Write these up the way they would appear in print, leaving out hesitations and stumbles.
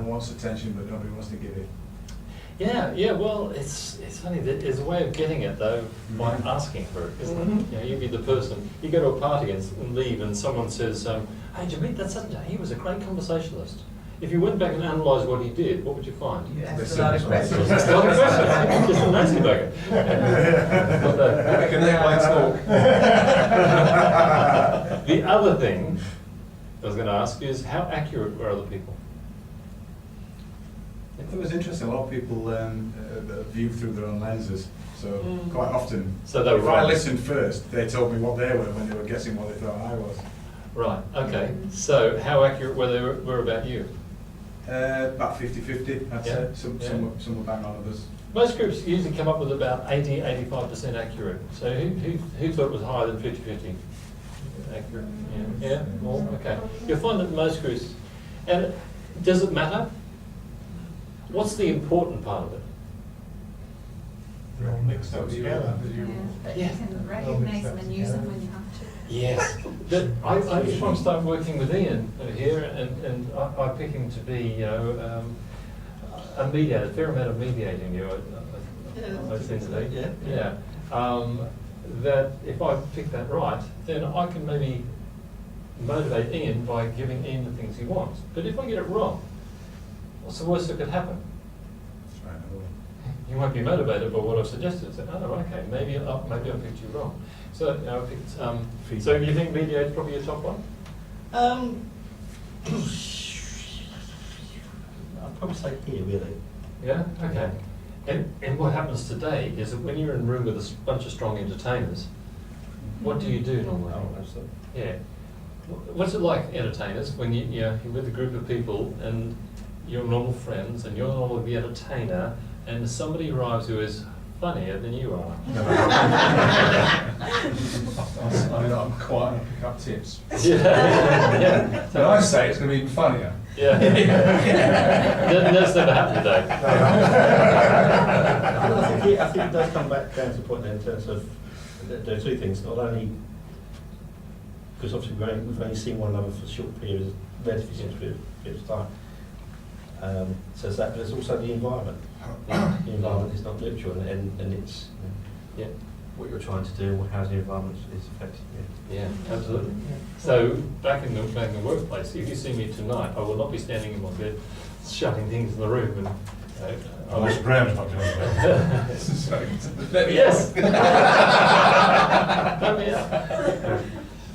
Everyone wants attention, but nobody wants to give it. Yeah. Well, it's funny. There's a way of getting it though by asking for it, isn't it? You know, you'd be the person. You go to a party and leave, and someone says, "Hey, did you meet that such and such? He was a great conversationalist." If you went back and analysed what he did, what would you find? You asked a lot of questions. Just a nasty bugger. Can they white talk? The other thing I was going to ask is, how accurate were other people? It was interesting. A lot of people view through their own lenses. So quite often, So they were if wrong. I listened first, they told me what they were when they were guessing what they thought I was. Right, okay. So how accurate were about you? About 50-50, I'd Yeah. say. Some were bang on, others. Most groups usually come up with about 80-85% accurate. So who thought it was higher than 50-50? Accurate, yeah, more, okay. You'll find that most groups, and does it matter? What's the important part of it? They're all mixed up together. But Yeah. you can recognise them and use them when you have to. Yes. I just want to start working with Ian here, and I pick him to be, you know, a mediator, a fair amount of mediating, you know, I tend to do. Yeah. That if I pick that right, then I can maybe motivate Ian by giving Ian the things he wants. But if I get it wrong, what's the worst that could happen? That's right, I will. You won't be motivated by what I've suggested. So, oh, okay, maybe I picked you wrong. So, you know, I picked. So, you think mediate's probably your top one? I'd probably say here, really. Yeah. Okay. And what happens today is that when you're in a room with a bunch of strong entertainers, what do you do normally? Oh, absolutely. Yeah. What's it like, entertainers, when you're with a group of people and you're normal friends and you're normally the entertainer, and somebody arrives who is funnier than you are? I'm quiet and I pick up tips. Yeah. So I say it's going to be even funnier. Yeah. That's never happened today. I think it does come back down to the point there in terms of there are two things. Not only because obviously we've only seen one another for short periods, relatively short periods of time. So there's that, but there's also the environment. The environment is not neutral, and it's Yeah. what you're trying to do, and how the environment is affecting you. Yeah, absolutely. So back in the workplace, if you see me tonight, I will not be standing in my bed, shutting things in the room, and Mr. Graham's not doing that. yes. Let me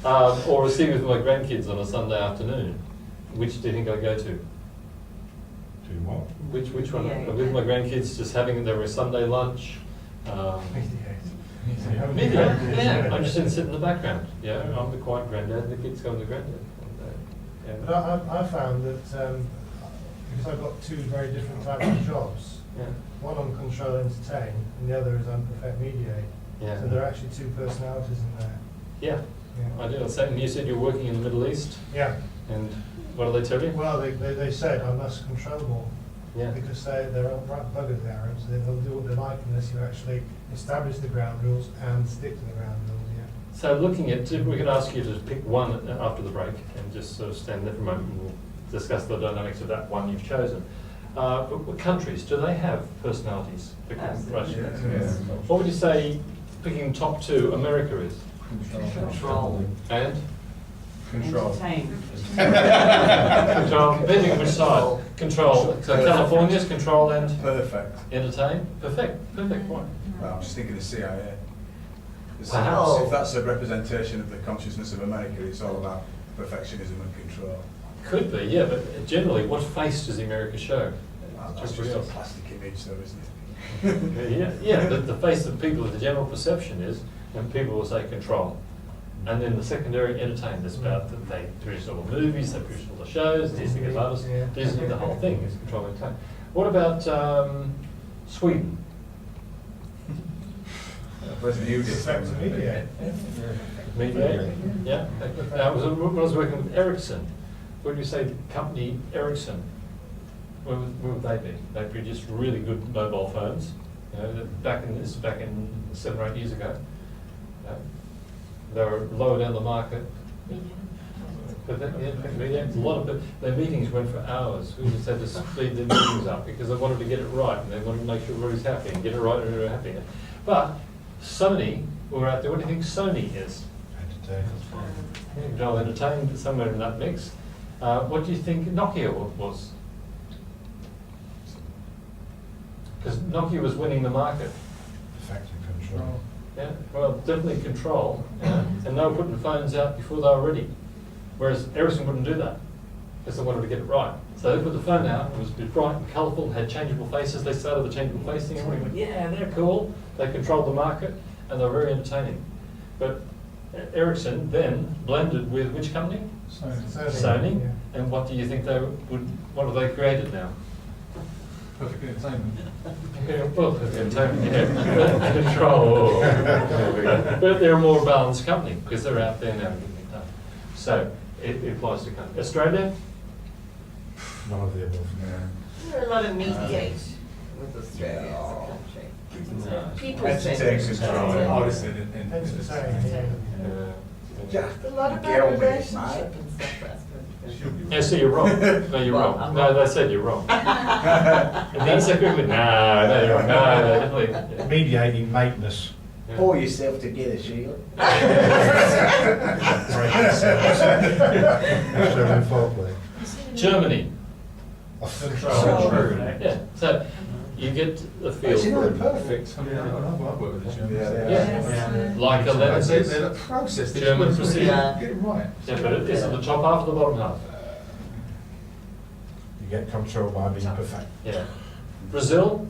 out. Or a sing with my grandkids on a Sunday afternoon. Which do you think I go to? Do what? Which one? Yeah. I'm with my grandkids, just having their Sunday lunch. Media, yeah. I'm just in sit in the background. Yeah, I'm the quiet granddad, and the kids go with the granddad. But I found that because I've got two very different types of jobs, Yeah. one on control and entertain, and the other is on perfect mediate. Yeah. So there are actually two personalities in there. Yeah, I do. And you said you're working in the Middle East, Yeah. and what do they tell you? Well, they said I must control more. Yeah. Because they're right buggers, the Arabs. They'll do what they like unless you actually establish the ground rules and stick to the ground rules, yeah. So looking at, we could ask you to pick one after the break and just sort of stand there for a moment and we'll discuss the dynamics of that one you've chosen. But what countries, do they have personalities? Absolutely. What would you say, picking top two, America is? Control. And? Control. Entertain. Control, depending on which side. Control. So California's control and Perfect. entertain? Perfect point. Well, I'm just thinking the CIA. Wow. If that's a representation of the consciousness of America, it's all about perfectionism and control. Could be, yeah, but generally, what face does America show? That's just a plastic image, though, isn't it? Yeah, the face of people, the general perception is, and people will say control. And then the secondary entertainment is about that they produce all the movies, they produce all the shows, Disney gets artists, Yeah. Disney, the whole thing is control entertainment. What about Sweden? President Hughes. Perfect to mediate. Media? Yeah. When I was working with Ericsson, what do you say, the company Ericsson, where would they be? They produced really good mobile phones, you know, back in 7 or 8 years ago. They were lower down the market. But then, yeah, a lot of their meetings went for hours. We just had to speed their meetings up because they wanted to get it right and they wanted to make sure everybody's happy and get it right and everybody's happy. But Sony were out there. What do you think Sony is? Yeah, Joel Entertainment, somewhere in that mix. What do you think Nokia was? Because Nokia was winning the market. Effective control. Yeah, well, definitely control. Yeah. And they were putting phones out before they were ready. Whereas Ericsson wouldn't do that because they wanted to get it right. So they put the phone out, it was bright and colourful, had changeable faces. They started the changeable face thing, and everybody went, yeah, they're cool. They controlled the market and they were very entertaining. But Ericsson then blended with which company? Sony. Yeah. And what do you think what have they created now? Perfect entertainment. Yeah, well, entertainment, yeah. Control. But they're a more balanced company because they're out there now getting it done. So it applies to countries. Australia? None of the above. There are a lot of mediate with Australia as a country. No. People Entertain control. I would say A lot about Get on with it, relationship mate. and stuff. That's good. Yeah, so you're wrong. No, you're Well, wrong. I'm No, wrong. they said you're wrong. And then so quickly, no, you're wrong. No, definitely. Yeah. Mediating maintenance. Yeah. Pull yourself together, Sheila. Germany. Control. Yeah, so you get the feel Actually, for no, it. perfect. I mean, I've worked with the Germans. Yeah. Like a They're letter. the process. They German just want to procedure. get it right. Yeah, but it is at the top half or the bottom half? You get control by being perfect. Yeah. Brazil?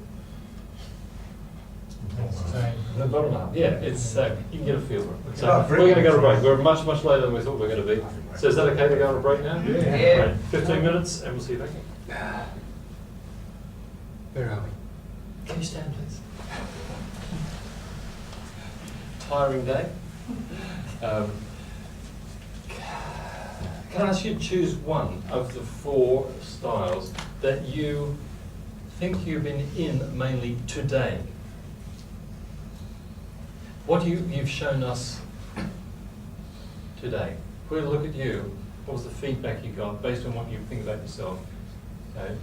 The bottom half, yeah, it's, you can get a feel for it. So Oh, we're going to go to a brilliant. break. We're much later than we thought we were going to be. So is that okay to go on a break now? Yeah. Right, 15 minutes and we'll see you back. Where are we? Can you stand, please? Tiring day. Can I ask you to choose one of the 4 styles that you think you've been in mainly today? What you've shown us today. If we look at you, what was the feedback you got based on what you think about yourself?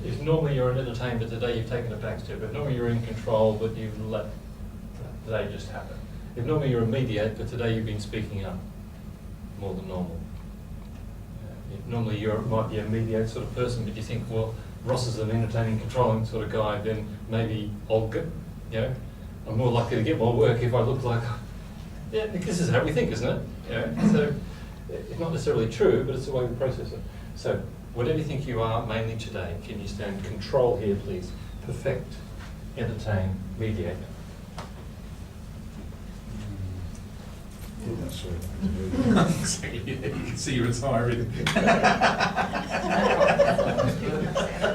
If normally you're an entertainer, but today you've taken a back step. If normally you're in control, but you've let today just happen. If normally you're a mediator, but today you've been speaking up more than normal. If normally you might be a mediator sort of person, but you think, well, Ross is an entertaining, controlling sort of guy, then maybe I'll get, I'm more likely to get more work if I look like, yeah, this is how we think, isn't it? So it's not necessarily true, but it's the way we process it. So whatever you think you are, mainly today, can you stand control here, please? Perfect, entertain, mediate. Exactly. You can see you retiring.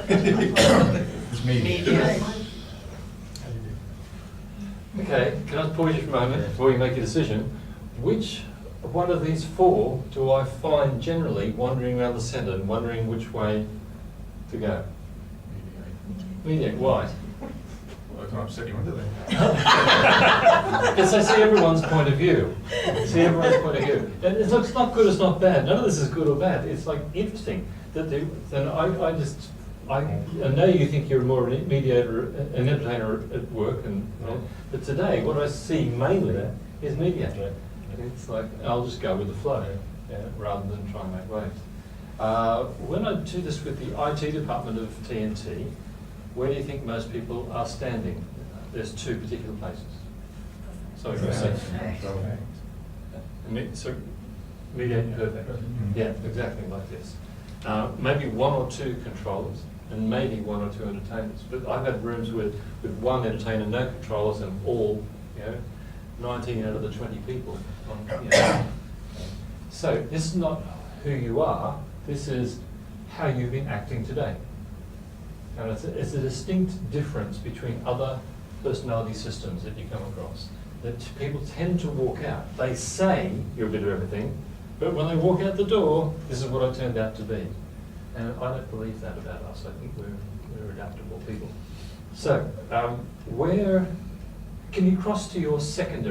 It's me. Mediate. Okay, can I pause you for a moment before you make a decision? Which one of these 4 do I find generally wandering around the centre and wondering which way to go? Mediate, why? Well, I can upset you, do they? Because I see everyone's point of view. See everyone's point of view. And it's not good, it's not bad. None of this is good or bad. It's like interesting that then I know you think you're more an mediator, an entertainer at work, but today what I see mainly is mediator. It's like I'll just go with the flow, rather than try and make waves. When I do this with the IT department of TNT, where do you think most people are standing? There's 2 particular places. So so mediate perfect. Yeah, exactly like this. Maybe 1 or 2 controllers, and maybe 1 or 2 entertainers. But I've had rooms with 1 entertainer, no controllers, and all, 19 out of the 20 people. So this is not who you are. This is how you've been acting today. And it's a distinct difference between other personality systems that you come across. That people tend to walk out. They say you're a bit of everything, but when they walk out the door, this is what I turned out to be. And I don't believe that about us. I think we're adaptable people. So, where can you cross to your secondary?